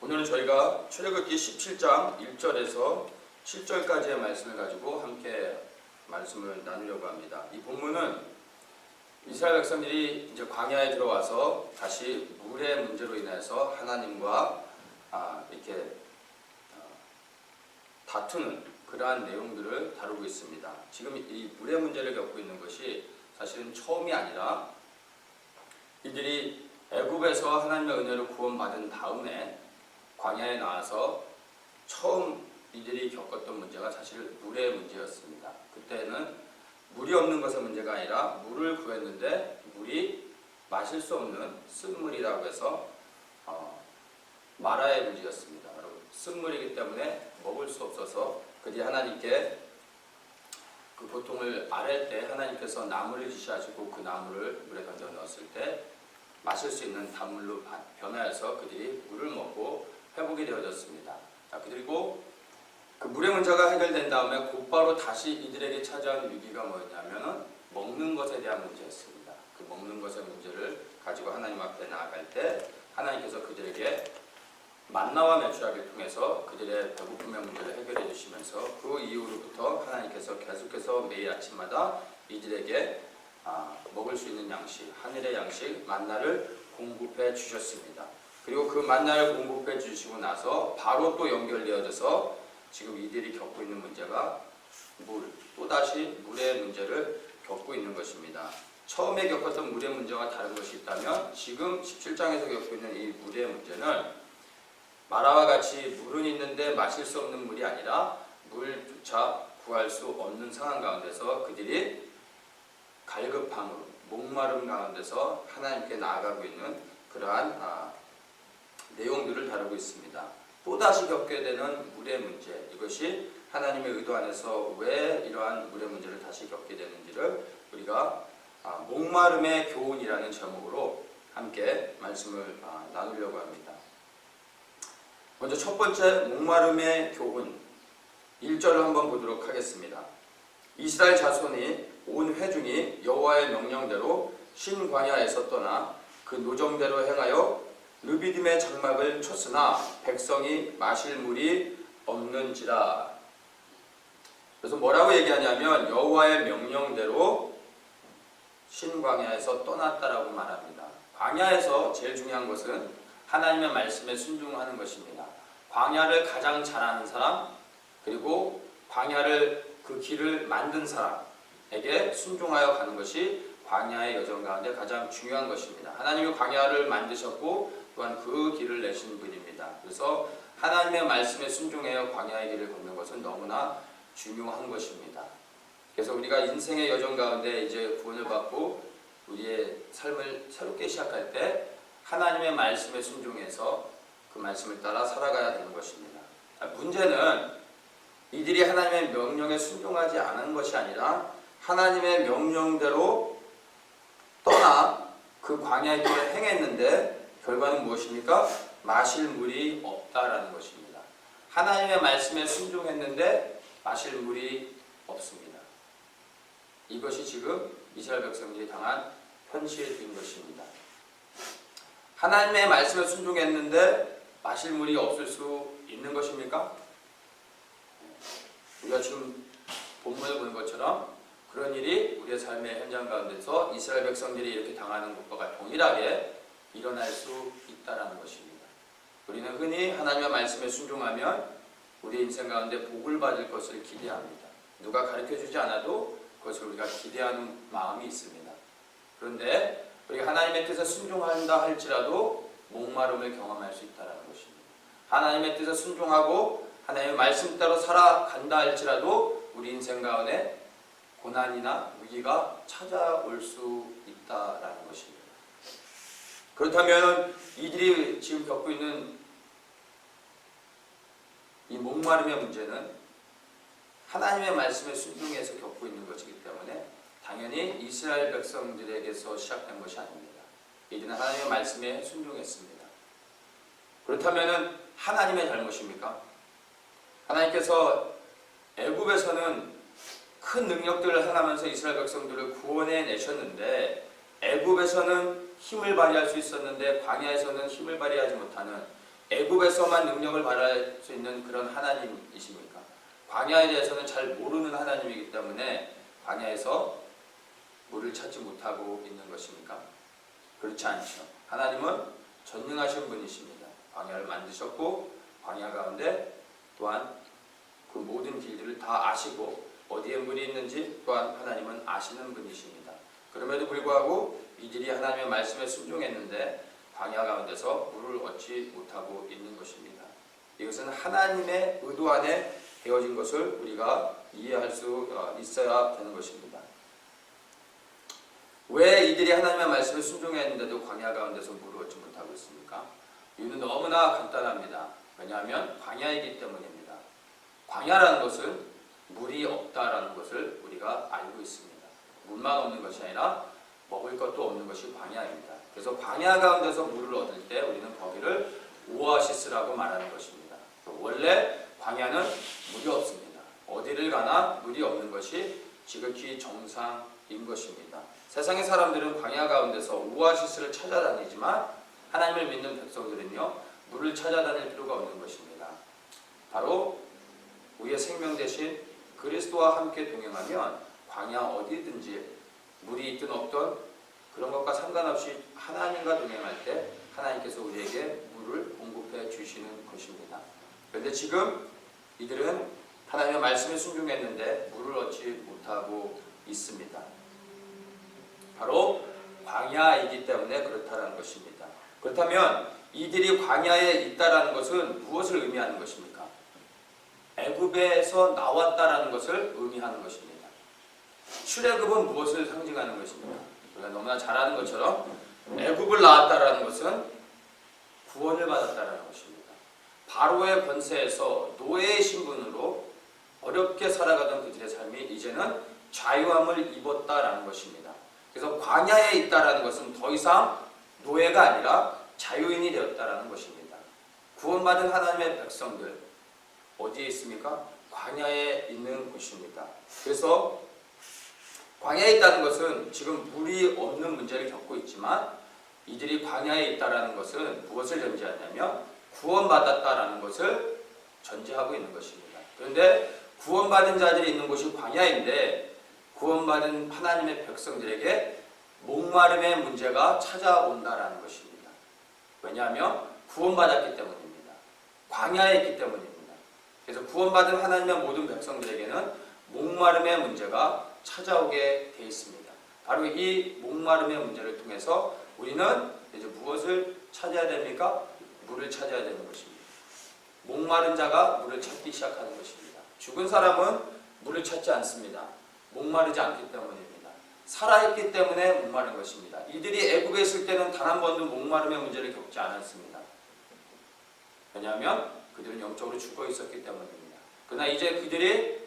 오늘은 저희가 출애굽기 17장 1절에서 7절까지의 말씀을 가지고 함께 말씀을 나누려고 합니다. 이 본문은 이스라엘 백성들이 이제 광야에 들어와서 다시 물의 문제로 인해서 하나님과 이렇게 다투는 그러한 내용들을 다루고 있습니다. 지금 이 물의 문제를 겪고 있는 것이 사실은 처음이 아니라 이들이 애굽에서 하나님의 은혜로 구원받은 다음에 광야에 나와서 처음 이들이 겪었던 문제가 사실 물의 문제였습니다. 그때는 물이 없는 것의 문제가 아니라 물을 구했는데 물이 마실 수 없는 쓴물이라고 해서 마라의 문제였습니다. 쓴물이기 때문에 먹을 수 없어서 그들이 하나님께 그 고통을 아랠 때 하나님께서 나무를 지시하시고 그 나무를 물에 던져 넣었을 때 마실 수 있는 단물로 변하여서 그들이 물을 먹고 회복이 되어졌습니다. 그리고 그 물의 문제가 해결된 다음에 곧바로 다시 이들에게 찾아온 위기가 뭐였냐면은 먹는 것에 대한 문제였습니다. 그 먹는 것의 문제를 가지고 하나님 앞에 나아갈 때 하나님께서 그들에게 만나와 메추라기를 통해서 그들의 배고픔의 문제를 해결해 주시면서 그 이후로부터 하나님께서 계속해서 매일 아침마다 이들에게 먹을 수 있는 양식, 하늘의 양식, 만나를 공급해 주셨습니다. 그리고 그 만나를 공급해 주시고 나서 바로 또 연결되어져서 지금 이들이 겪고 있는 문제가 또다시 물의 문제를 겪고 있는 것입니다. 처음에 겪었던 물의 문제와 다른 것이 있다면 지금 17장에서 겪고 있는 이 물의 문제는 마라와 같이 물은 있는데 마실 수 없는 물이 아니라 물조차 구할 수 없는 상황 가운데서 그들이 갈급함으로 목마름 가운데서 하나님께 나아가고 있는 그러한 내용들을 다루고 있습니다. 또다시 겪게 되는 물의 문제, 이것이 하나님의 의도 안에서 왜 이러한 물의 문제를 다시 겪게 되는지를 우리가 목마름의 교훈이라는 제목으로 함께 말씀을 나누려고 합니다. 먼저 첫 번째 목마름의 교훈 1절을 한번 보도록 하겠습니다. 이스라엘 자손이 온 회중이 여호와의 명령대로 신광야에서 떠나 그 노정대로 행하여 르비딤의 장막을 쳤으나 백성이 마실 물이 없는지라. 그래서 뭐라고 얘기하냐면 여호와의 명령대로 신광야에서 떠났다라고 말합니다. 광야에서 제일 중요한 것은 하나님의 말씀에 순종하는 것입니다. 광야를 가장 잘하는 사람, 그리고 광야를 그 길을 만든 사람에게 순종하여 가는 것이 광야의 여정 가운데 가장 중요한 것입니다. 하나님이 광야를 만드셨고 또한 그 길을 내신 분입니다. 그래서 하나님의 말씀에 순종하여 광야의 길을 걷는 것은 너무나 중요한 것입니다. 그래서 우리가 인생의 여정 가운데 이제 구원을 받고 우리의 삶을 새롭게 시작할 때 하나님의 말씀에 순종해서 그 말씀을 따라 살아가야 되는 것입니다. 문제는 이들이 하나님의 명령에 순종하지 않은 것이 아니라 하나님의 명령대로 떠나 그 광야의 길을 행했는데 결과는 무엇입니까? 마실 물이 없다라는 것입니다. 하나님의 말씀에 순종했는데 마실 물이 없습니다. 이것이 지금 이스라엘 백성들이 당한 현실인 것입니다. 하나님의 말씀에 순종했는데 마실 물이 없을 수 있는 것입니까? 우리가 지금 본문을 보는 것처럼 그런 일이 우리의 삶의 현장 가운데서 이스라엘 백성들이 이렇게 당하는 것과 동일하게 일어날 수 있다는 것입니다. 우리는 흔히 하나님의 말씀에 순종하면 우리 인생 가운데 복을 받을 것을 기대합니다. 누가 가르쳐주지 않아도 그것을 우리가 기대하는 마음이 있습니다. 그런데 우리가 하나님의 뜻에 순종한다 할지라도 목마름을 경험할 수 있다는 것입니다. 하나님의 뜻에 순종하고 하나님의 말씀대로 살아간다 할지라도 우리 인생 가운데 고난이나 위기가 찾아올 수 있다는 것입니다. 그렇다면 이들이 지금 겪고 있는 이 목마름의 문제는 하나님의 말씀에 순종해서 겪고 있는 것이기 때문에 당연히 이스라엘 백성들에게서 시작된 것이 아닙니다. 이들은 하나님의 말씀에 순종했습니다. 그렇다면 하나님의 잘못입니까? 하나님께서 애굽에서는 큰 능력들을 행하면서 이스라엘 백성들을 구원해 내셨는데 애굽에서는 힘을 발휘할 수 있었는데 광야에서는 힘을 발휘하지 못하는 애굽에서만 능력을 발휘할 수 있는 그런 하나님이십니까? 광야에 대해서는 잘 모르는 하나님이기 때문에 광야에서 물을 찾지 못하고 있는 것입니까? 그렇지 않죠. 하나님은 전능하신 분이십니다. 광야를 만드셨고 광야 가운데 또한 그 모든 길들을 다 아시고 어디에 물이 있는지 또한 하나님은 아시는 분이십니다. 그럼에도 불구하고 이들이 하나님의 말씀에 순종했는데 광야 가운데서 물을 얻지 못하고 있는 것입니다. 이것은 하나님의 의도 안에 되어진 것을 우리가 이해할 수 있어야 되는 것입니다. 왜 이들이 하나님의 말씀에 순종했는데도 광야 가운데서 물을 얻지 못하고 있습니까? 이유는 너무나 간단합니다. 왜냐하면 광야이기 때문입니다. 광야라는 것은 물이 없다라는 것을 우리가 알고 있습니다. 물만 없는 것이 아니라 먹을 것도 없는 것이 광야입니다. 그래서 광야 가운데서 물을 얻을 때 우리는 거기를 오아시스라고 말하는 것입니다. 원래 광야는 물이 없습니다. 어디를 가나 물이 없는 것이 지극히 정상인 것입니다. 세상의 사람들은 광야 가운데서 오아시스를 찾아다니지만 하나님을 믿는 백성들은요, 물을 찾아다닐 필요가 없는 것입니다. 바로 우리의 생명 대신 그리스도와 함께 동행하면 광야 어디든지 물이 있든 없든 그런 것과 상관없이 하나님과 동행할 때 하나님께서 우리에게 물을 공급해 주시는 것입니다. 그런데 지금 이들은 하나님의 말씀에 순종했는데 물을 얻지 못하고 있습니다. 바로 광야이기 때문에 그렇다는 것입니다. 그렇다면 이들이 광야에 있다라는 것은 무엇을 의미하는 것입니까? 애굽에서 나왔다라는 것을 의미하는 것입니다. 출애굽은 무엇을 상징하는 것입니까? 우리가 너무나 잘 아는 것처럼 애굽을 나왔다라는 것은 구원을 받았다라는 것입니다. 바로의 권세에서 노예의 신분으로 어렵게 살아가던 그들의 삶이 이제는 자유함을 입었다라는 것입니다. 그래서 광야에 있다라는 것은 더 이상 노예가 아니라 자유인이 되었다라는 것입니다. 구원받은 하나님의 백성들 어디에 있습니까? 광야에 있는 곳입니다. 그래서 광야에 있다는 것은 지금 물이 없는 문제를 겪고 있지만 이들이 광야에 있다라는 것은 무엇을 전제하냐면 구원받았다라는 것을 전제하고 있는 것입니다. 그런데 구원받은 자들이 있는 곳이 광야인데 구원받은 하나님의 백성들에게 목마름의 문제가 찾아온다라는 것입니다. 왜냐하면 구원받았기 때문입니다. 광야에 있기 때문입니다. 그래서 구원받은 하나님의 모든 백성들에게는 목마름의 문제가 찾아오게 되어 있습니다. 바로 이 목마름의 문제를 통해서 우리는 이제 무엇을 찾아야 됩니까? 물을 찾아야 되는 것입니다. 목마른 자가 물을 찾기 시작하는 것입니다. 죽은 사람은 물을 찾지 않습니다. 목마르지 않기 때문입니다. 살아있기 때문에 목마른 것입니다. 이들이 애굽에 있을 때는 단 한 번도 목마름의 문제를 겪지 않았습니다. 왜냐하면 그들은 영적으로 죽어 있었기 때문입니다. 그러나 이제 그들이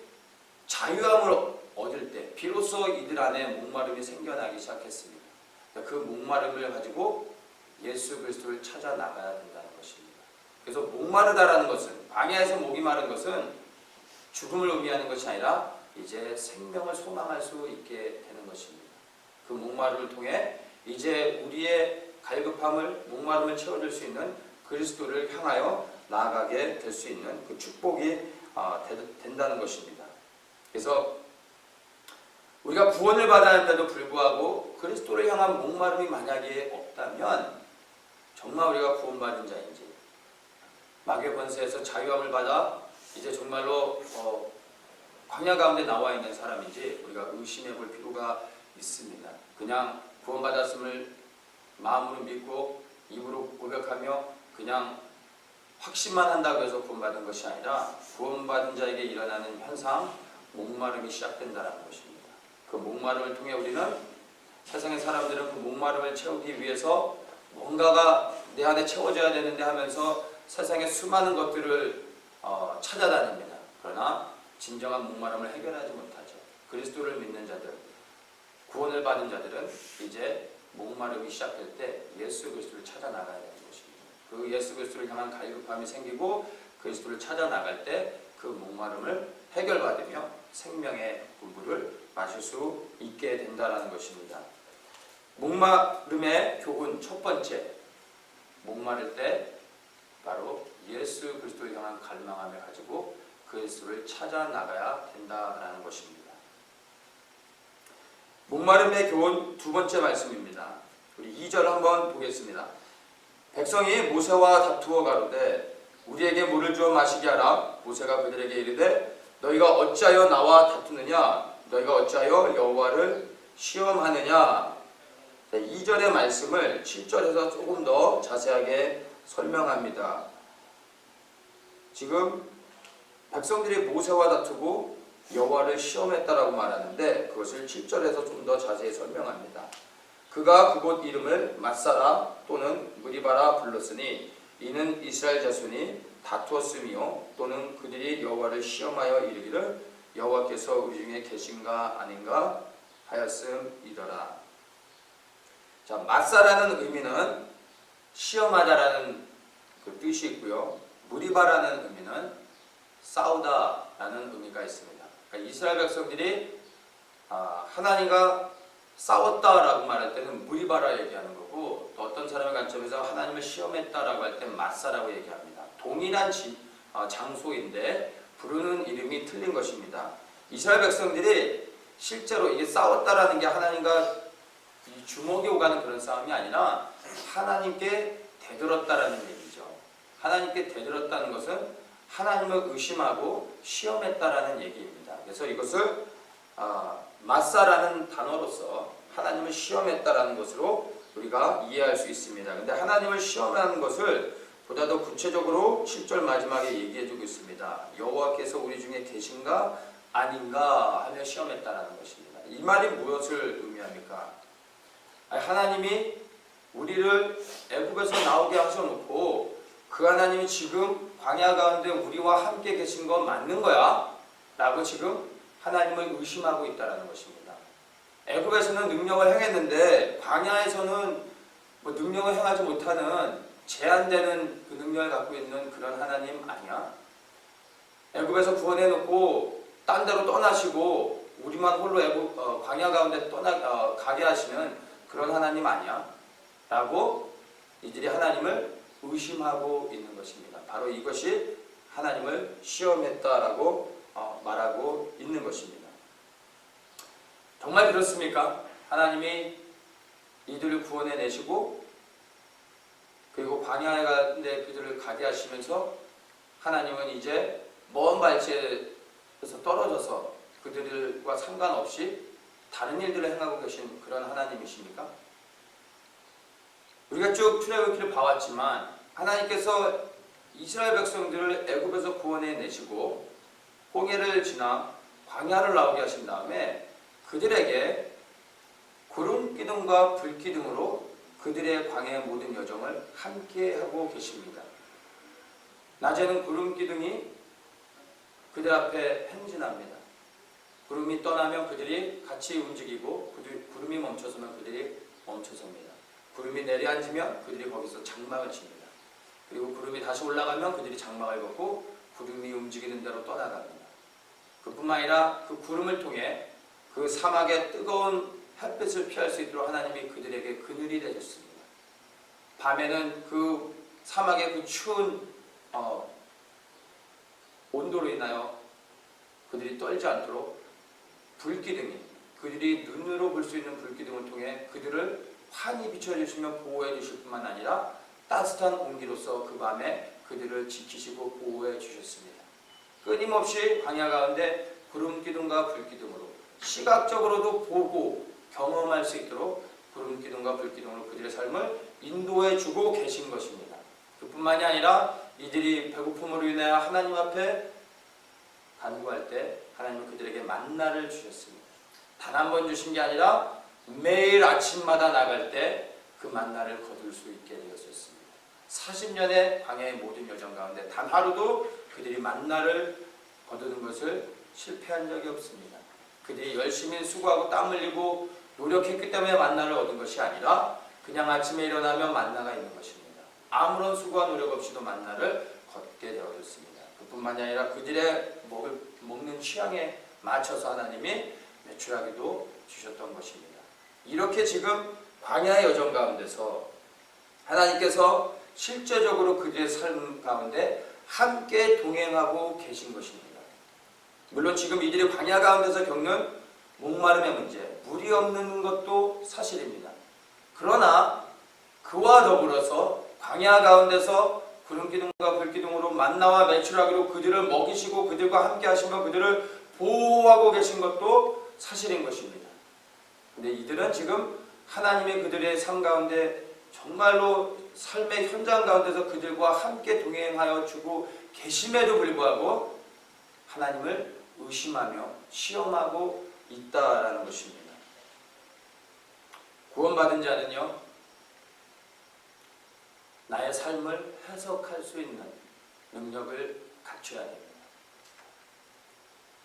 자유함을 얻을 때 비로소 이들 안에 목마름이 생겨나기 시작했습니다. 그 목마름을 가지고 예수 그리스도를 찾아 나가야 된다는 것입니다. 그래서 목마르다라는 것은 광야에서 목이 마른 것은 죽음을 의미하는 것이 아니라 이제 생명을 소망할 수 있게 되는 것입니다. 그 목마름을 통해 이제 우리의 갈급함을 목마름을 채워줄 수 있는 그리스도를 향하여 나아가게 될 수 있는 그 축복이 된다는 것입니다. 그래서 우리가 구원을 받았는데도 불구하고 그리스도를 향한 목마름이 만약에 없다면 정말 우리가 구원받은 자인지 마귀의 권세에서 자유함을 받아 이제 정말로 광야 가운데 나와 있는 사람인지 우리가 의심해 볼 필요가 있습니다. 그냥 구원받았음을 마음으로 믿고 입으로 고백하며 그냥 확신만 한다고 해서 구원받은 것이 아니라 구원받은 자에게 일어나는 현상, 목마름이 시작된다는 것입니다. 그 목마름을 통해 우리는 세상의 사람들은 그 목마름을 채우기 위해서 뭔가가 내 안에 채워져야 되는데 하면서 세상의 수많은 것들을 찾아다닙니다. 그러나 진정한 목마름을 해결하지 못하죠. 그리스도를 믿는 자들, 구원을 받은 자들은 이제 목마름이 시작될 때 예수 그리스도를 찾아 나가야 되는 것입니다. 그 예수 그리스도를 향한 갈급함이 생기고 그리스도를 찾아 나갈 때 그 목마름을 해결받으며 생명의 물을 마실 수 있게 된다는 것입니다. 목마름의 교훈 첫 번째, 목마를 때 바로 소망, 갈망함을 가지고 그 예수를 찾아 나가야 된다라는 것입니다. 목마름의 교훈 두 번째 말씀입니다. 우리 2절 한번 보겠습니다. 백성이 모세와 다투어 가로되 우리에게 물을 주어 마시게 하라. 모세가 그들에게 이르되 너희가 어찌하여 나와 다투느냐? 너희가 어찌하여 여호와를 시험하느냐? 2절의 말씀을 7절에서 조금 더 자세하게 설명합니다. 지금 백성들이 모세와 다투고 여호와를 시험했다라고 말하는데 그것을 7절에서 좀 더 자세히 설명합니다. 그가 그곳 이름을 맛사라 또는 무리바라 불렀으니 이는 이스라엘 자손이 다투었으며 또는 그들이 여호와를 시험하여 이르기를 여호와께서 우리 중에 계신가 아닌가 하였음이더라. 자, 맛사라는 의미는 시험하다라는 그 뜻이 있고요. 무리바라는 의미는 싸우다라는 의미가 있습니다. 그러니까 이스라엘 백성들이 하나님과 싸웠다라고 말할 때는 무리바라 얘기하는 거고, 또 어떤 사람의 관점에서 하나님을 시험했다라고 할 때는 마사라고 얘기합니다. 동일한 장소인데 부르는 이름이 틀린 것입니다. 이스라엘 백성들이 실제로 이게 싸웠다라는 게 하나님과 이 주먹이 오가는 그런 싸움이 아니라 하나님께 대들었다라는 얘기죠. 하나님께 대들었다는 것은 하나님을 의심하고 시험했다라는 얘기입니다. 그래서 이것을 마사라는 단어로서 하나님을 시험했다라는 것으로 우리가 이해할 수 있습니다. 근데 하나님을 시험하는 것을 보다 더 구체적으로 7절 마지막에 얘기해주고 있습니다. 여호와께서 우리 중에 계신가 아닌가 하며 시험했다라는 것입니다. 이 말이 무엇을 의미합니까? 하나님이 우리를 애굽에서 나오게 하셔놓고 그 하나님이 지금 광야 가운데 우리와 함께 계신 건 맞는 거야? 라고 지금 하나님을 의심하고 있다는 것입니다. 애굽에서는 능력을 행했는데 광야에서는 능력을 행하지 못하는 제한되는 그 능력을 갖고 있는 그런 하나님 아니야? 애굽에서 구원해놓고 딴 데로 떠나시고 우리만 홀로 광야 가운데 가게 하시는 그런 하나님 아니야? 라고 이들이 하나님을 의심하고 있는 것입니다. 바로 이것이 하나님을 시험했다라고 말하고 있는 것입니다. 정말 그렇습니까? 하나님이 이들을 구원해내시고 그리고 광야에 가는데 그들을 가게 하시면서 하나님은 이제 먼 발치에서 떨어져서 그들과 상관없이 다른 일들을 행하고 계신 그런 하나님이십니까? 우리가 쭉 출애굽기를 봐왔지만 하나님께서 이스라엘 백성들을 애굽에서 구원해내시고 홍해를 지나 광야를 나오게 하신 다음에 그들에게 구름 기둥과 불 기둥으로 그들의 광야의 모든 여정을 함께 하고 계십니다. 낮에는 구름 기둥이 그들 앞에 행진합니다. 구름이 떠나면 그들이 같이 움직이고 구름이 멈춰서면 그들이 멈춰섭니다. 구름이 내려앉으면 그들이 거기서 장막을 칩니다. 그리고 구름이 다시 올라가면 그들이 장막을 걷고 구름이 움직이는 대로 떠나갑니다. 그뿐만 아니라 그 구름을 통해 그 사막의 뜨거운 햇빛을 피할 수 있도록 하나님이 그들에게 그늘이 되셨습니다. 밤에는 그 사막의 그 추운 온도로 인하여 그들이 떨지 않도록 불기둥이 그들이 눈으로 볼 수 있는 불기둥을 통해 그들을 환히 비춰주시며 보호해 주실 뿐만 아니라 따뜻한 온기로서 그 밤에 그들을 지키시고 보호해 주셨습니다. 끊임없이 광야 가운데 구름기둥과 불기둥으로 시각적으로도 보고 경험할 수 있도록 구름기둥과 불기둥으로 그들의 삶을 인도해 주고 계신 것입니다. 그뿐만이 아니라 이들이 배고픔으로 인해 하나님 앞에 간구할 때 하나님은 그들에게 만나를 주셨습니다. 단 한 번 주신 게 아니라 매일 아침마다 나갈 때 그 만나를 거둘 수 있게 되었습니다. 40년의 광야의 모든 여정 가운데 단 하루도 그들이 만나를 거두는 것을 실패한 적이 없습니다. 그들이 열심히 수고하고 땀 흘리고 노력했기 때문에 만나를 얻은 것이 아니라 그냥 아침에 일어나면 만나가 있는 것입니다. 아무런 수고와 노력 없이도 만나를 걷게 되었습니다. 그뿐만이 아니라 그들의 먹는 취향에 맞춰서 하나님이 매출하기도 주셨던 것입니다. 이렇게 지금 광야의 여정 가운데서 하나님께서 실제적으로 그들의 삶 가운데 함께 동행하고 계신 것입니다. 물론 지금 이들이 광야 가운데서 겪는 목마름의 문제, 물이 없는 것도 사실입니다. 그러나 그와 더불어서 광야 가운데서 구름기둥과 불기둥으로 만나와 메추라기로 그들을 먹이시고 그들과 함께 하시며 그들을 보호하고 계신 것도 사실인 것입니다. 근데 이들은 지금 하나님의 그들의 삶 가운데 정말로 삶의 현장 가운데서 그들과 함께 동행하여 주고 계심에도 불구하고 하나님을 의심하며 시험하고 있다라는 것입니다. 구원받은 자는요, 나의 삶을 해석할 수 있는 능력을 갖춰야 됩니다.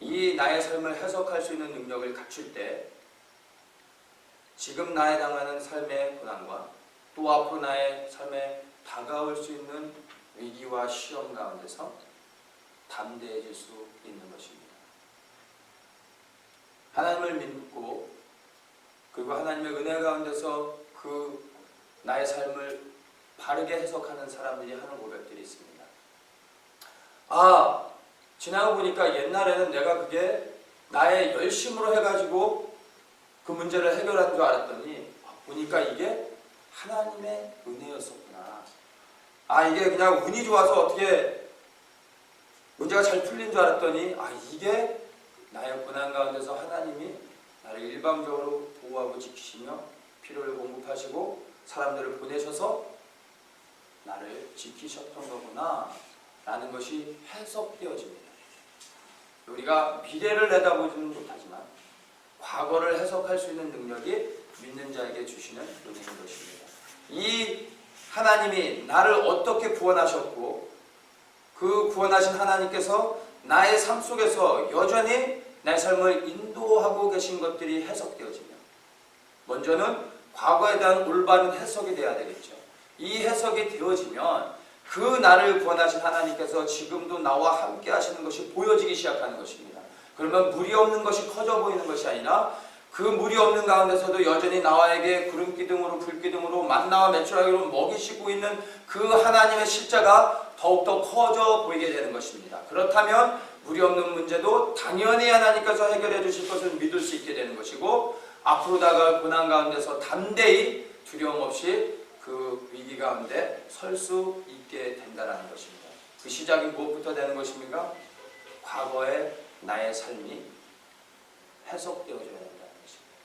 이 나의 삶을 해석할 수 있는 능력을 갖출 때 지금 나에 당하는 삶의 고난과 또 앞으로 나의 삶에 다가올 수 있는 위기와 시험 가운데서 담대해질 수 있는 것입니다. 하나님을 믿고 그리고 하나님의 은혜 가운데서 그 나의 삶을 바르게 해석하는 사람들이 하는 고백들이 있습니다. 지나가 보니까 옛날에는 내가 그게 나의 열심으로 해가지고 그 문제를 해결한 줄 알았더니 보니까 이게 하나님의 은혜였었구나. 이게 그냥 운이 좋아서 어떻게 문제가 잘 풀린 줄 알았더니 이게 나의 고난 가운데서 하나님이 나를 일방적으로 보호하고 지키시며 필요를 공급하시고 사람들을 보내셔서 나를 지키셨던 거구나 라는 것이 해석되어집니다. 우리가 미래를 내다보지는 못하지만 과거를 해석할 수 있는 능력이 믿는 자에게 주시는 은혜인 것입니다. 이 하나님이 나를 어떻게 구원하셨고 그 구원하신 하나님께서 나의 삶 속에서 여전히 나의 삶을 인도하고 계신 것들이 해석되어지며 먼저는 과거에 대한 올바른 해석이 되어야 되겠죠. 이 해석이 되어지면 그 나를 구원하신 하나님께서 지금도 나와 함께 하시는 것이 보여지기 시작하는 것입니다. 그러면 물이 없는 것이 커져 보이는 것이 아니라 그 물이 없는 가운데서도 여전히 나와에게 구름기둥으로 불기둥으로 만나와 메추라기로 먹이시고 있는 그 하나님의 실제가 더욱더 커져 보이게 되는 것입니다. 그렇다면 물이 없는 문제도 당연히 하나님께서 해결해 주실 것을 믿을 수 있게 되는 것이고 앞으로 다가올 고난 가운데서 담대히 두려움 없이 그 위기 가운데 설 수 있게 된다는 것입니다. 그 시작이 무엇부터 되는 것입니까? 과거의 나의 삶이 해석되어져야 된다는 것입니다.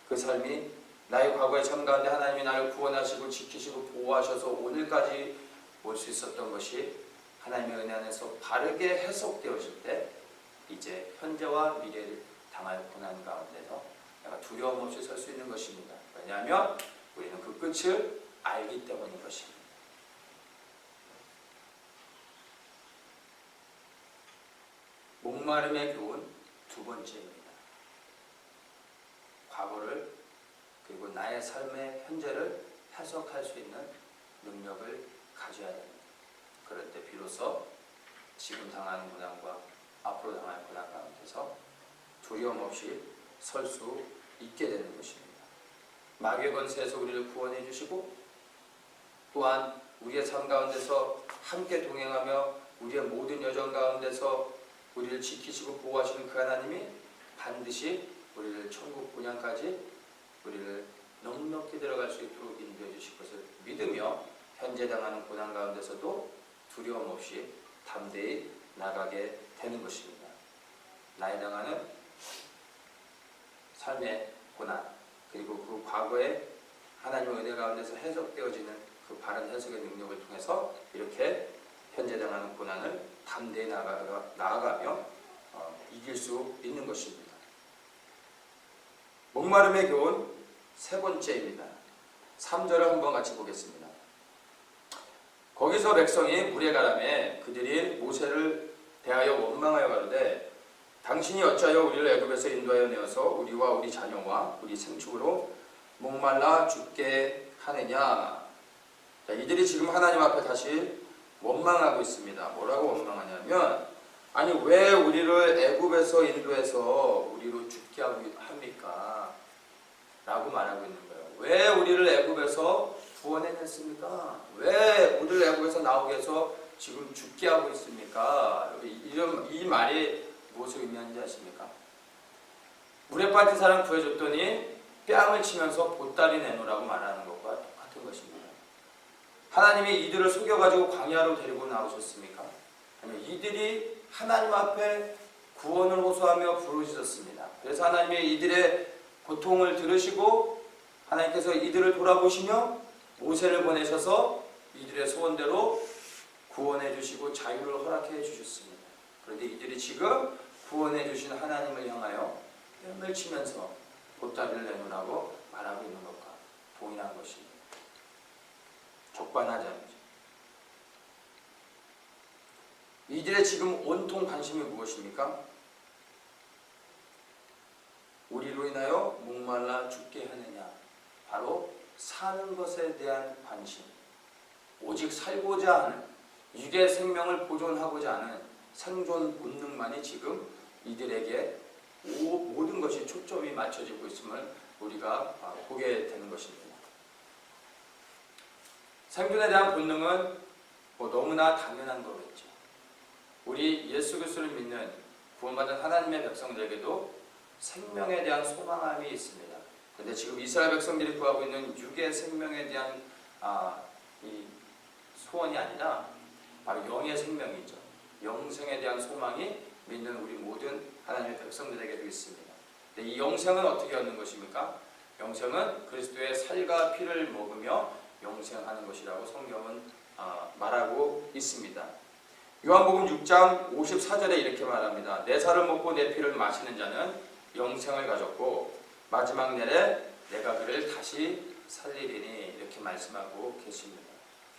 그 삶이 나의 과거의 삶 가운데 하나님이 나를 구원하시고 지키시고 보호하셔서 오늘까지 올 수 있었던 것이 하나님의 은혜 안에서 바르게 해석되어질 때 이제 현재와 미래를 당할 고난 가운데서 내가 두려움 없이 설 수 있는 것입니다. 왜냐하면 우리는 그 끝을 알기 때문인 것입니다. 목마름의 교훈 두 번째입니다. 과거를 그리고 나의 삶의 현재를 해석할 수 있는 능력을 가져야 됩니다. 그럴 때 비로소 지금 당하는 고난과 앞으로 당할 고난 가운데서 두려움 없이 설 수 있게 되는 것입니다. 마귀의 권세에서 우리를 구원해 주시고 또한 우리의 삶 가운데서 함께 동행하며 우리의 모든 여정 가운데서 우리를 지키시고 보호하시는 그 하나님이 반드시 우리를 천국 분양까지 우리를 넉넉히 들어갈 수 있도록 인도해 주실 것을 믿으며 현재 당하는 고난 가운데서도 두려움 없이 담대히 나가게 되는 것입니다. 나에 당하는 삶의 고난 그리고 그 과거의 하나님의 은혜 가운데서 해석되어지는 그 바른 해석의 능력을 통해서 이렇게 현재 당하는 고난을 담대히 나아가며 이길 수 있는 것입니다. 목마름의 교훈 세 번째입니다. 3절을 한번 같이 보겠습니다. 거기서 백성이 물에 가라매 그들이 모세를 대하여 원망하여 가로되 당신이 어찌하여 우리를 애굽에서 인도하여 내어서 우리와 우리 자녀와 우리 생축으로 목말라 죽게 하느냐. 자, 이들이 지금 하나님 앞에 다시 원망하고 있습니다. 뭐라고 원망하냐면 아니 왜 우리를 애굽에서 인도해서 우리로 죽게 합니까? 라고 말하고 있는 거예요. 왜 우리를 애굽에서 구원해냈습니까? 왜 우리를 애굽에서 나오게 해서 지금 죽게 하고 있습니까? 이 말이 무엇을 의미하는지 아십니까? 물에 빠진 사람 구해줬더니 뺨을 치면서 보따리 내놓으라고 말하는 것과 똑같은 것입니다. 하나님이 이들을 속여가지고 광야로 데리고 나오셨습니까? 아니요, 이들이 하나님 앞에 구원을 호소하며 부르짖었습니다. 그래서 하나님이 이들의 고통을 들으시고 하나님께서 이들을 돌아보시며 모세를 보내셔서 이들의 소원대로 구원해 주시고 자유를 허락해 주셨습니다. 그런데 이들이 지금 구원해 주신 하나님을 향하여 뺨을 치면서 보따리를 내놓으라고 말하고 있는 것과 동일한 것입니다. 족반하자는 거죠. 이들의 지금 온통 관심이 무엇입니까? 우리로 인하여 목말라 죽게 하느냐. 바로 사는 것에 대한 관심. 오직 살고자 하는, 육의 생명을 보존하고자 하는 생존 본능만이 지금 이들에게 모든 것이 초점이 맞춰지고 있음을 우리가 보게 되는 것입니다. 생존에 대한 본능은 너무나 당연한 거겠죠. 우리 예수 그리스도를 믿는 구원받은 하나님의 백성들에게도 생명에 대한 소망함이 있습니다. 그런데 지금 이스라엘 백성들이 구하고 있는 육의 생명에 대한 이 소원이 아니라 바로 영의 생명이죠. 영생에 대한 소망이 믿는 우리 모든 하나님의 백성들에게도 있습니다. 근데 이 영생은 어떻게 얻는 것입니까? 영생은 그리스도의 살과 피를 먹으며 영생하는 것이라고 성경은 말하고 있습니다. 요한복음 6장 54절에 이렇게 말합니다. 내 살을 먹고 내 피를 마시는 자는 영생을 가졌고 마지막 날에 내가 그를 다시 살리리니, 이렇게 말씀하고 계십니다.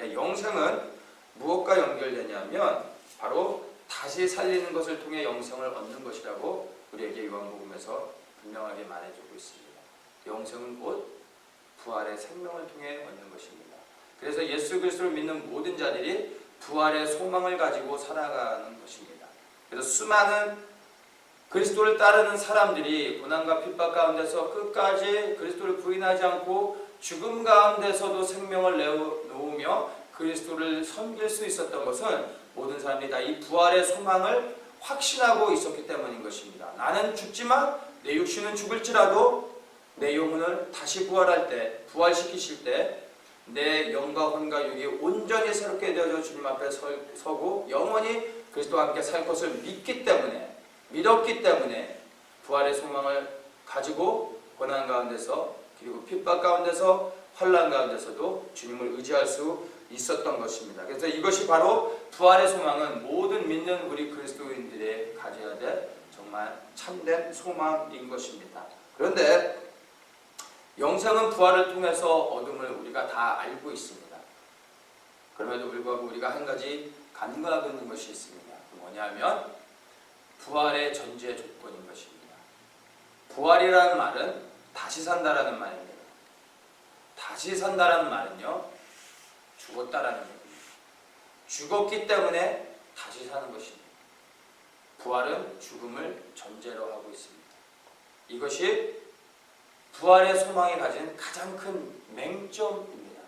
영생은 무엇과 연결되냐면 바로 다시 살리는 것을 통해 영생을 얻는 것이라고 우리에게 요한복음에서 분명하게 말해주고 있습니다. 영생은 곧 부활의 생명을 통해 얻는 것입니다. 그래서 예수 그리스도를 믿는 모든 자들이 부활의 소망을 가지고 살아가는 것입니다. 그래서 수많은 그리스도를 따르는 사람들이 고난과 핍박 가운데서 끝까지 그리스도를 부인하지 않고 죽음 가운데서도 생명을 내놓으며 그리스도를 섬길 수 있었던 것은 모든 사람들이 다 이 부활의 소망을 확신하고 있었기 때문인 것입니다. 나는 죽지만 내 육신은 죽을지라도 내 영혼을 다시 부활할 때, 부활시키실 때 내 영과 혼과 육이 온전히 새롭게 되어져 주님 앞에 서고 영원히 그리스도와 함께 살 것을 믿었기 때문에 부활의 소망을 가지고 고난 가운데서, 그리고 핍박 가운데서, 환난 가운데서도 주님을 의지할 수 있었던 것입니다. 그래서 이것이 바로 부활의 소망은 모든 믿는 우리 그리스도인들이 가져야 될 정말 참된 소망인 것입니다. 그런데 영생은 부활을 통해서 얻음을 우리가 다 알고 있습니다. 그럼에도 불구하고 우리가 한 가지 간과하고 있는 것이 있습니다. 뭐냐면 부활의 전제 조건인 것입니다. 부활이라는 말은 다시 산다라는 말입니다. 다시 산다라는 말은요, 죽었다라는 얘기입니다. 죽었기 때문에 다시 사는 것입니다. 부활은 죽음을 전제로 하고 있습니다. 이것이 부활의 소망이 가진 가장 큰 맹점입니다.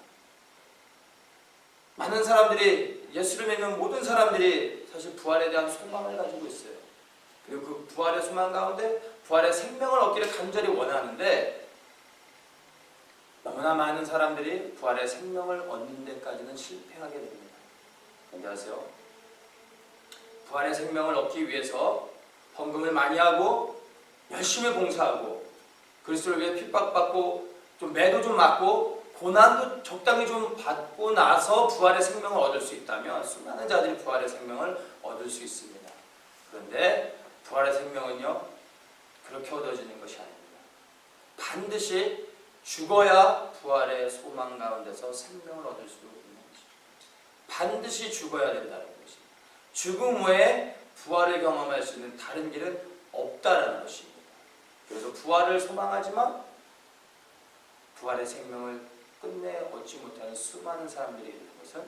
많은 사람들이, 예수를 믿는 모든 사람들이 사실 부활에 대한 소망을 가지고 있어요. 그리고 그 부활의 소망 가운데 부활의 생명을 얻기를 간절히 원하는데 너무나 많은 사람들이 부활의 생명을 얻는 데까지는 실패하게 됩니다. 뭔지 아세요? 부활의 생명을 얻기 위해서 헌금을 많이 하고 열심히 봉사하고 그리스도를 위해 핍박받고 좀 매도 좀 맞고 고난도 적당히 좀 받고 나서 부활의 생명을 얻을 수 있다면 수많은 자들이 부활의 생명을 얻을 수 있습니다. 그런데 부활의 생명은요, 그렇게 얻어지는 것이 아닙니다. 반드시 죽어야 부활의 소망 가운데서 생명을 얻을 수 있는 것입니다. 반드시 죽어야 된다는 것입니다. 죽음 후에 부활을 경험할 수 있는 다른 길은 없다라는 것입니다. 그래서 부활을 소망하지만 부활의 생명을 끝내 얻지 못하는 수많은 사람들이 있는 것은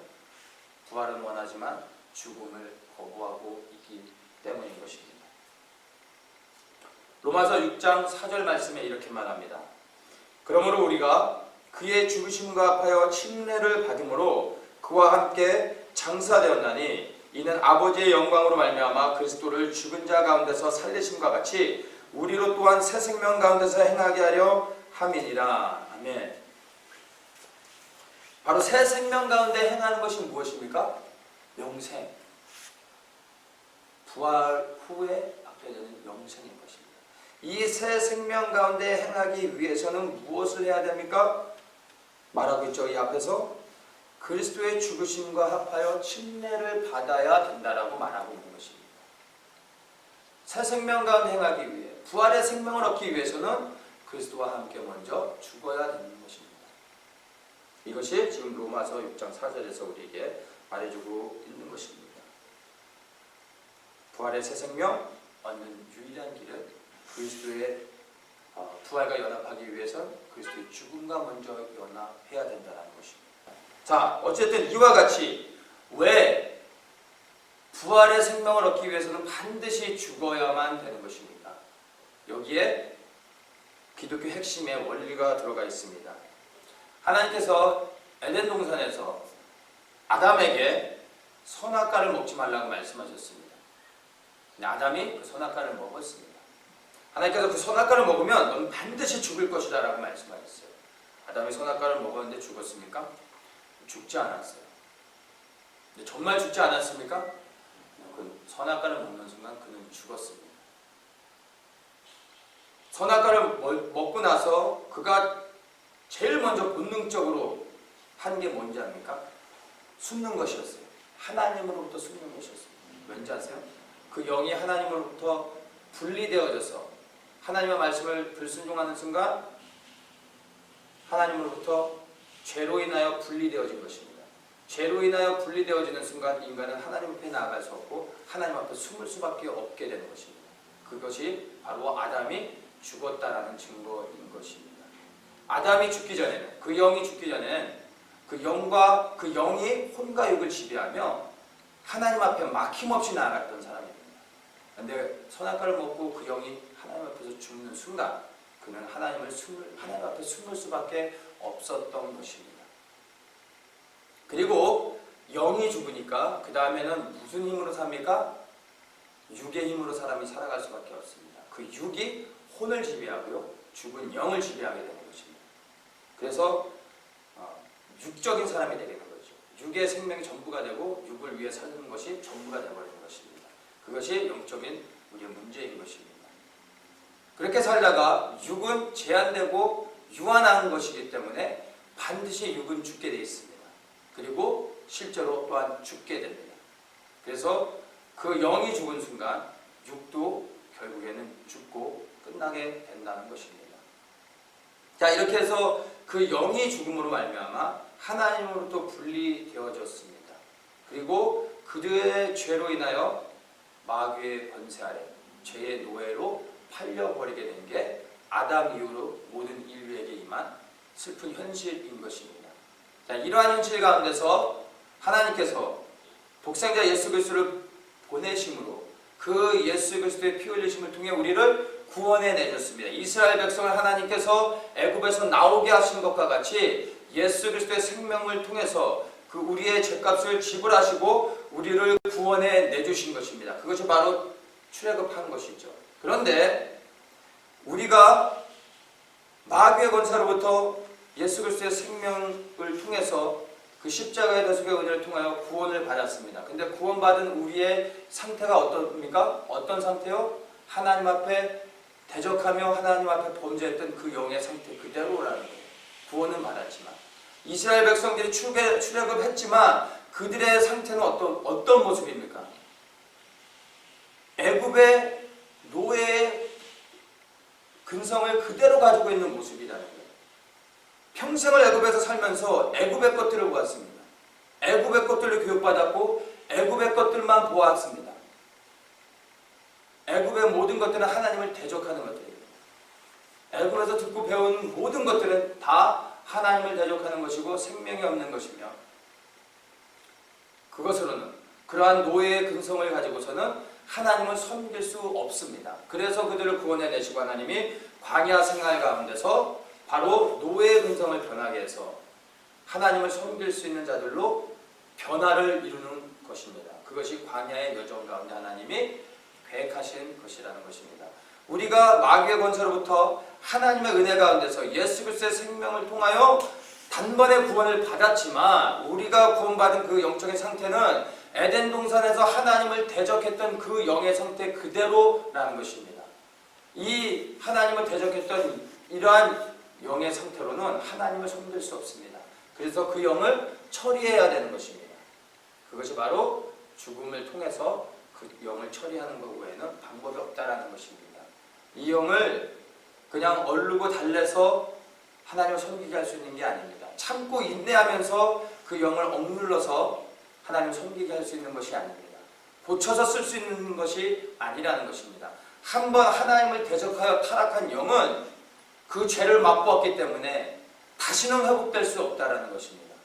부활은 원하지만 죽음을 거부하고 있기 때문인 것입니다. 로마서 6장 4절 말씀에 이렇게 말합니다. 그러므로 우리가 그의 죽으심과 합하여 침례를 받음으로 그와 함께 장사되었나니 이는 아버지의 영광으로 말미암아 그리스도를 죽은 자 가운데서 살리심과 같이 우리로 또한 새 생명 가운데서 행하게 하려 함이니라. 아멘. 바로 새 생명 가운데 행하는 것이 무엇입니까? 영생. 부활 후에 앞에 되는 영생인 것입니다. 이 새 생명 가운데 행하기 위해서는 무엇을 해야 됩니까? 말하고 있죠. 이 앞에서 그리스도의 죽으심과 합하여 침례를 받아야 된다라고 말하고 있는 것입니다. 새 생명 가운데 행하기 위해, 부활의 생명을 얻기 위해서는 그리스도와 함께 먼저 죽어야 되는 것입니다. 이것이 지금 로마서 6장 4절에서 우리에게 말해주고 있는 것입니다. 부활의 새 생명 얻는 유일한 길은 그리스도의 부활과 연합하기 위해서는 그리스도의 죽음과 먼저 연합해야 된다는 것입니다. 자, 어쨌든 이와 같이 왜 부활의 생명을 얻기 위해서는 반드시 죽어야만 되는 것입니다. 여기에 기독교 핵심의 원리가 들어가 있습니다. 하나님께서 에덴 동산에서 아담에게 선악과를 먹지 말라고 말씀하셨습니다. 근데 아담이 그 선악과를 먹었습니다. 하나님께서 그 선악과를 먹으면 넌 반드시 죽을 것이다 라고 말씀하셨어요. 아담이 선악과를 먹었는데 죽었습니까? 죽지 않았어요. 근데 정말 죽지 않았습니까? 그 선악과를 먹는 순간 그는 죽었습니다. 선악과를 먹고 나서 그가 제일 먼저 본능적으로 한 게 뭔지 압니까? 숨는 것이었어요. 하나님으로부터 숨는 것이었어요. 왠지 아세요? 그 영이 하나님으로부터 분리되어져서 하나님의 말씀을 불순종하는 순간 하나님으로부터 죄로 인하여 분리되어진 것입니다. 죄로 인하여 분리되어지는 순간 인간은 하나님 앞에 나아갈 수 없고 하나님 앞에 숨을 수밖에 없게 되는 것입니다. 그것이 바로 아담이 죽었다라는 증거인 것입니다. 아담이 죽기 전에는, 그 영이 죽기 전에는 그 영과 그 영이 혼과 육을 지배하며 하나님 앞에 막힘없이 나아갔던 사람입니다. 그런데 선악과를 먹고 그 영이 하나님 앞에서 죽는 순간 그는 하나님 앞에 숨을 수밖에 없었던 것입니다. 그리고 영이 죽으니까 그 다음에는 무슨 힘으로 삽니까? 육의 힘으로 사람이 살아갈 수밖에 없습니다. 그 육이 혼을 지배하고요, 죽은 영을 지배하게 되는 것입니다. 그래서 육적인 사람이 되게 되는 거죠. 육의 생명이 전부가 되고 육을 위해 사는 것이 전부가 되어버리는 것입니다. 그것이 영적인 우리의 문제인 것입니다. 그렇게 살다가 육은 제한되고 유한한 것이기 때문에 반드시 육은 죽게 되어 있습니다. 그리고 실제로 또한 죽게 됩니다. 그래서 그 영이 죽은 순간 육도 결국에는 죽고 끝나게 된다는 것입니다. 자, 이렇게 해서 그 영이 죽음으로 말미암아 하나님으로부터 분리되어졌습니다. 그리고 그들의 죄로 인하여 마귀의 권세 아래 죄의 노예로 팔려버리게 된 게 아담 이후로 모든 인류에게 임한 슬픈 현실인 것입니다. 자, 이러한 현실 가운데서 하나님께서 독생자 예수 그리스도를 보내심으로 그 예수 그리스도의 피 흘리심을 통해 우리를 구원해 내셨습니다. 이스라엘 백성을 하나님께서 애굽에서 나오게 하신 것과 같이 예수 그리스도의 생명을 통해서 그 우리의 죄값을 지불하시고 우리를 구원해 내주신 것입니다. 그것이 바로 출애굽한 것이죠. 그런데 우리가 마귀의 권세로부터 예수 그리스도의 생명을 통해서 그 십자가의 대속의 은혜를 통하여 구원을 받았습니다. 근데 구원받은 우리의 상태가 어떻습니까? 어떤 상태요? 하나님 앞에 대적하며 하나님 앞에 범죄했던 그 영의 상태 그대로라는 거예요. 구원은 받았지만 이스라엘 백성들이 출애굽했지만 그들의 상태는 어떤 모습입니까? 애굽의 노예의 근성을 그대로 가지고 있는 모습이라는 거예요. 평생을 애굽에서 살면서 애굽의 것들을 보았습니다. 애굽의 것들을 교육받았고 애굽의 것들만 보았습니다. 애굽의 모든 것들은 하나님을 대적하는 것들입니다. 애굽에서 듣고 배운 모든 것들은 다 하나님을 대적하는 것이고 생명이 없는 것이며 그것으로는 그러한 노예의 근성을 가지고서는 하나님을 섬길 수 없습니다. 그래서 그들을 구원해 내시고 하나님이 광야 생활 가운데서 바로 노예의 근성을 변하게 해서 하나님을 섬길 수 있는 자들로 변화를 이루는 것입니다. 그것이 광야의 여정 가운데 하나님이 계획하신 것이라는 것입니다. 우리가 마귀의 권세로부터 하나님의 은혜 가운데서 예수 그리스도의 생명을 통하여 단번에 구원을 받았지만 우리가 구원받은 그 영적인 상태는 에덴 동산에서 하나님을 대적했던 그 영의 상태 그대로라는 것입니다. 이 하나님을 대적했던 이러한 영의 상태로는 하나님을 섬길 수 없습니다. 그래서 그 영을 처리해야 되는 것입니다. 그것이 바로 죽음을 통해서 그 영을 처리하는 것 외에는 방법이 없다라는 것입니다. 이 영을 그냥 얼르고 달래서 하나님을 섬기게 할 수 있는 게 아닙니다. 참고 인내하면서 그 영을 억눌러서 하나님을 섬기게 할 수 있는 것이 아닙니다. 고쳐서 쓸 수 있는 것이 아니라는 것입니다. 한번 하나님을 대적하여 타락한 영은 그 죄를 맛보았기 때문에 다시는 회복될 수 없다라는 것입니다.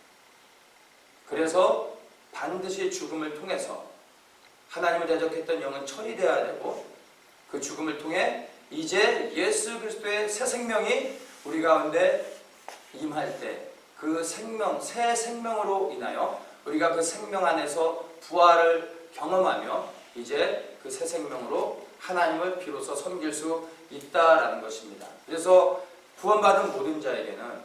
그래서 반드시 죽음을 통해서 하나님을 대적했던 영은 처리되어야 되고 그 죽음을 통해 이제 예수 그리스도의 새 생명이 우리 가운데 임할 때 그 생명, 새 생명으로 인하여 우리가 그 생명 안에서 부활을 경험하며 이제 그 새 생명으로 하나님을 비로소 섬길 수 있다라는 것입니다. 그래서 구원받은 모든 자에게는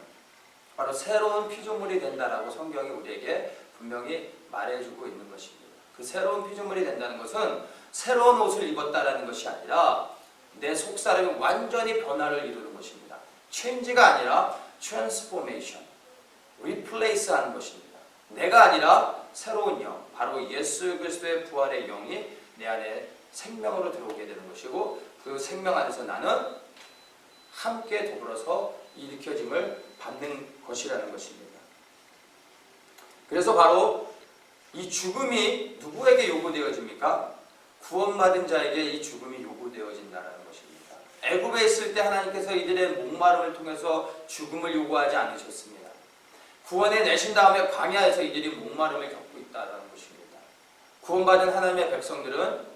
바로 새로운 피조물이 된다라고 성경이 우리에게 분명히 말해주고 있는 것입니다. 그 새로운 피조물이 된다는 것은 새로운 옷을 입었다라는 것이 아니라 내 속사람이 완전히 변화를 이루는 것입니다. change가 아니라 transformation, replace 하는 것입니다. 내가 아니라 새로운 영, 바로 예수 그리스도의 부활의 영이 내 안에 생명으로 들어오게 되는 것이고 그 생명 안에서 나는 함께 더불어서 일으켜짐을 받는 것이라는 것입니다. 그래서 바로 이 죽음이 누구에게 요구되어집니까? 구원받은 자에게 이 죽음이 요구되어진다는 것입니다. 애굽에 있을 때 하나님께서 이들의 목마름을 통해서 죽음을 요구하지 않으셨습니다. 구원해 내신 다음에 광야에서 이들이 목마름을 겪고 있다는 것입니다. 구원받은 하나님의 백성들은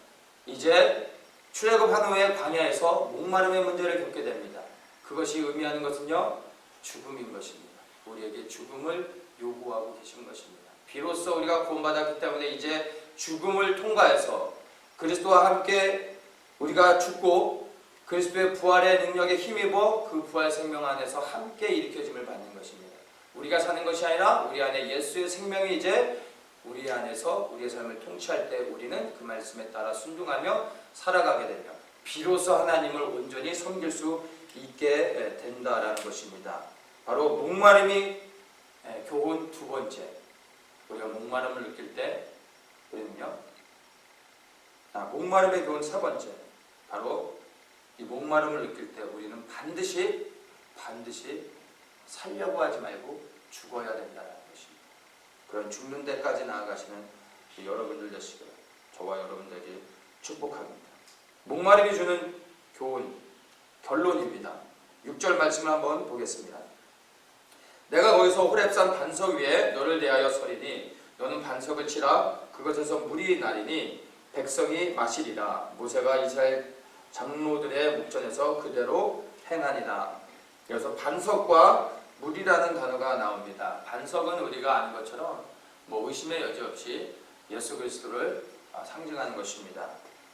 이제 출애굽한 후에 광야에서 목마름의 문제를 겪게 됩니다. 그것이 의미하는 것은요, 죽음인 것입니다. 우리에게 죽음을 요구하고 계신 것입니다. 비로소 우리가 구원받았기 때문에 이제 죽음을 통과해서 그리스도와 함께 우리가 죽고 그리스도의 부활의 능력에 힘입어 그 부활 생명 안에서 함께 일으켜짐을 받는 것입니다. 우리가 사는 것이 아니라 우리 안에 예수의 생명이 이제 우리 안에서 우리의 삶을 통치할 때 우리는 그 말씀에 따라 순종하며 살아가게 되며 비로소 하나님을 온전히 섬길 수 있게 된다라는 것입니다. 바로 목마름이 교훈 두 번째. 우리가 목마름을 느낄 때 우리는요, 목마름의 교훈 세 번째. 바로 이 목마름을 느낄 때 우리는 반드시 살려고 하지 말고 죽어야 된다는 것입니다. 그런 죽는 데까지 나아가시는 여러분들 되시기를 저와 여러분들에게 축복합니다. 목마름이 주는 교훈, 결론입니다. 6절 말씀을 한번 보겠습니다. 내가 거기서 호렙산 반석 위에 너를 대하여 서리니 너는 반석을 치라. 그것에서 물이 나리니 백성이 마시리라. 모세가 이스라엘 장로들의 목전에서 그대로 행하니라. 그래서 반석과 물이라는 단어가 나옵니다. 반석은 우리가 아는 것처럼 의심의 여지 없이 예수 그리스도를 상징하는 것입니다.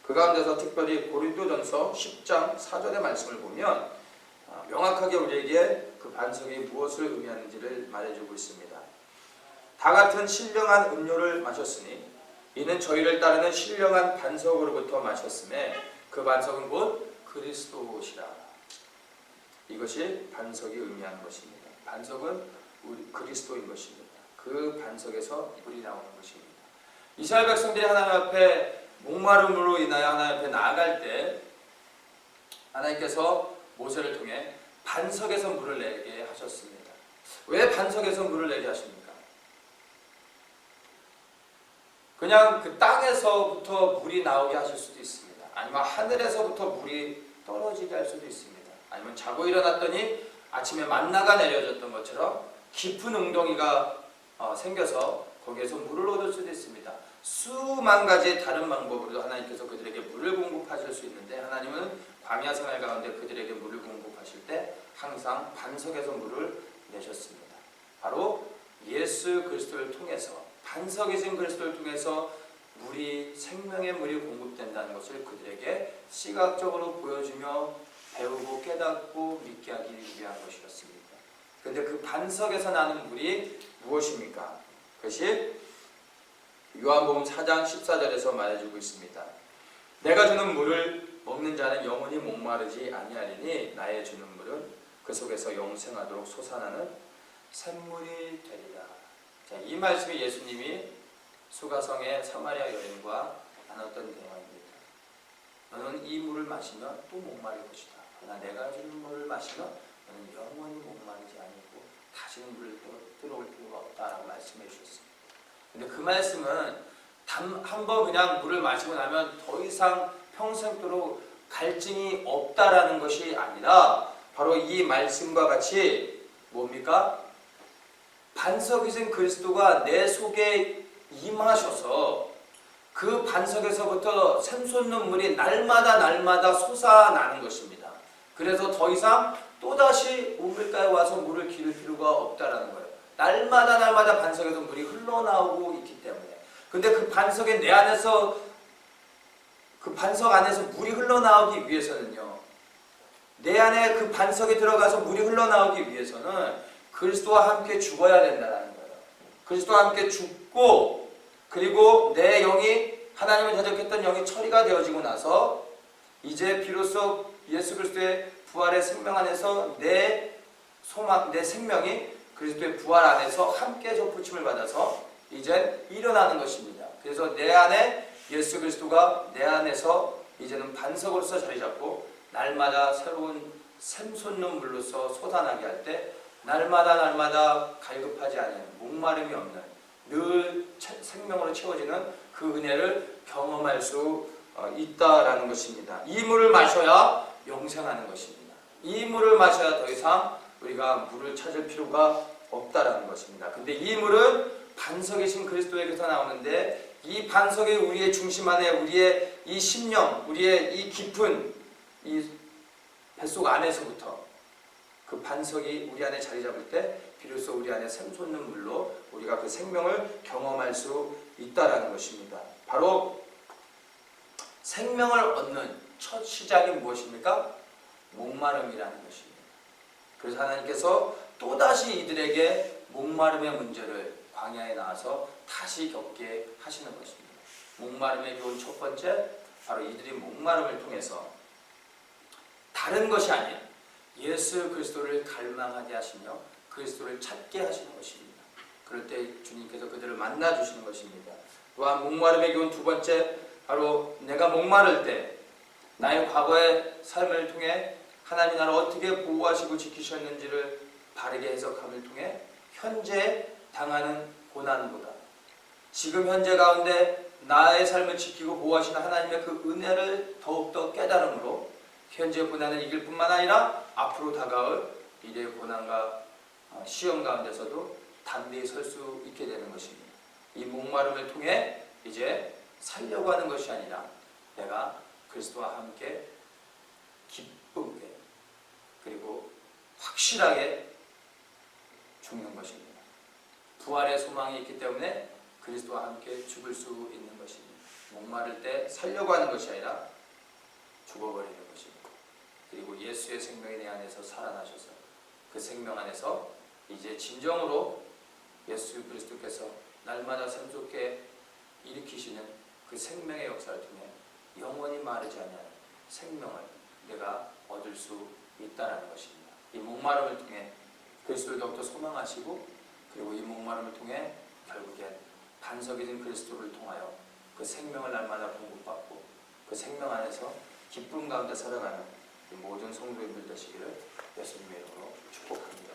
그 가운데서 특별히 고린도전서 10장 4절의 말씀을 보면 명확하게 우리에게 그 반석이 무엇을 의미하는지를 말해주고 있습니다. 다 같은 신령한 음료를 마셨으니 이는 저희를 따르는 신령한 반석으로부터 마셨음에 그 반석은 곧 그리스도시라. 이것이 반석이 의미하는 것입니다. 반석은 우리 그리스도인 것입니다. 그 반석에서 물이 나오는 것입니다. 이스라엘 백성들이 하나님 앞에 목마름으로 인하여 하나님 앞에 나아갈 때 하나님께서 모세를 통해 반석에서 물을 내게 하셨습니다. 왜 반석에서 물을 내게 하십니까? 그냥 그 땅에서부터 물이 나오게 하실 수도 있습니다. 아니면 하늘에서부터 물이 떨어지게 할 수도 있습니다. 아니면 자고 일어났더니 아침에 만나가 내려졌던 것처럼 깊은 웅덩이가 생겨서 거기에서 물을 얻을 수도 있습니다. 수만 가지 다른 방법으로 하나님께서 그들에게 물을 공급하실 수 있는데 하나님은 광야 생활 가운데 그들에게 물을 공급하실 때 항상 반석에서 물을 내셨습니다. 바로 예수 그리스도를 통해서 반석이신 그리스도를 통해서 물이 생명의 물이 공급된다는 것을 그들에게 시각적으로 보여주며 배우고 깨닫고 믿게 하기 위한 것이었습니다. 그런데 그 반석에서 나는 물이 무엇입니까? 그것이 요한복음 4장 14절에서 말해주고 있습니다. 내가 주는 물을 먹는 자는 영원히 목마르지 아니하리니 나의 주는 물은 그 속에서 영생하도록 솟아나는 샘물이 되리라. 자, 이 말씀이 예수님이 수가성의 사마리아 여인과 나눴던 대화입니다. 너는 이 물을 마시면 또 목마를 것이다. 그러나 내가 주는 물을 마시면 너는 영원히 목마르지 아니고 다시는 물을 들어올 필요가 없다라고 말씀해 주셨습니다. 근데 그 말씀은 한 번 그냥 물을 마시고 나면 더 이상 평생도록 갈증이 없다라는 것이 아니라 바로 이 말씀과 같이 뭡니까? 반석이신 그리스도가 내 속에 임하셔서 그 반석에서부터 샘솟는 물이 날마다 솟아나는 것입니다. 그래서 더 이상 또다시 우물가에 와서 물을 기를 필요가 없다라는 거예요. 날마다 반석에서 물이 흘러나오고 있기 때문에. 근데 그 반석의 내 안에서 그 반석 안에서 물이 흘러나오기 위해서는요. 내 안에 그 반석에 들어가서 물이 흘러나오기 위해서는 그리스도와 함께 죽어야 된다는 거예요. 그리스도와 함께 죽고 그리고 내 영이 하나님을 대적했던 영이 처리가 되어지고 나서 이제 비로소 예수 그리스도의 부활의 생명 안에서 내 소망, 내 생명이 그리스도의 부활 안에서 함께 접붙임을 받아서 이제 일어나는 것입니다. 그래서 내 안에 예수 그리스도가 내 안에서 이제는 반석으로서 자리 잡고 날마다 새로운 샘솟는 물로서 솟아나게 할 때 날마다 갈급하지 않은 목마름이 없는 늘 생명으로 채워지는 그 은혜를 경험할 수 있다라는 것입니다. 이 물을 마셔야 영생하는 것입니다. 이 물을 마셔야 더 이상 우리가 물을 찾을 필요가 없다라는 것입니다. 근데 이 물은 반석이신 그리스도에게서 나오는데 이 반석이 우리의 중심 안에 우리의 이 심령, 우리의 이 깊은 이 뱃속 안에서부터 그 반석이 우리 안에 자리 잡을 때 비로소 우리 안에 샘솟는 물로 우리가 그 생명을 경험할 수 있다라는 것입니다. 바로 생명을 얻는 첫 시작이 무엇입니까? 목마름이라는 것입니다. 그래서 하나님께서 또다시 이들에게 목마름의 문제를 광야에 나와서 다시 겪게 하시는 것입니다. 목마름의 교훈 첫 번째, 바로 이들이 목마름을 통해서 다른 것이 아닌 예수 그리스도를 갈망하게 하시며 그리스도를 찾게 하시는 것입니다. 그럴 때 주님께서 그들을 만나 주시는 것입니다. 또한 목마름의 교훈 두 번째, 바로 내가 목마를 때 나의 과거의 삶을 통해 하나님이 나를 어떻게 보호하시고 지키셨는지를 바르게 해석함을 통해 현재 당하는 고난보다 지금 현재 가운데 나의 삶을 지키고 보호하시는 하나님의 그 은혜를 더욱더 깨달음으로 현재 고난을 이길 뿐만 아니라 앞으로 다가올 미래의 고난과 시험 가운데서도 담대히 설 수 있게 되는 것입니다. 이 목마름을 통해 이제 살려고 하는 것이 아니라 내가 그리스도와 함께 기쁘게 그리고 확실하게 죽는 것입니다. 부활의 소망이 있기 때문에 그리스도와 함께 죽을 수 있는 것입니다. 목마를 때 살려고 하는 것이 아니라 죽어버리는 것입니다. 그리고 예수의 생명이 내 안에서 살아나셔서 그 생명 안에서 이제 진정으로 예수 그리스도께서 날마다 샘솟게 일으키시는 그 생명의 역사를 통해 영원히 마르지 않는 생명을 내가 얻을 수 있다는 것입니다. 이 목마름을 통해 그리스도를 더욱더 소망하시고 그리고 이 목마름을 통해 결국엔 반석이 된 그리스도를 통하여 그 생명을 날마다 공급받고 그 생명 안에서 기쁨 가운데 살아가는 모든 성도님들 되시기를 예수님의 이름으로 축복합니다.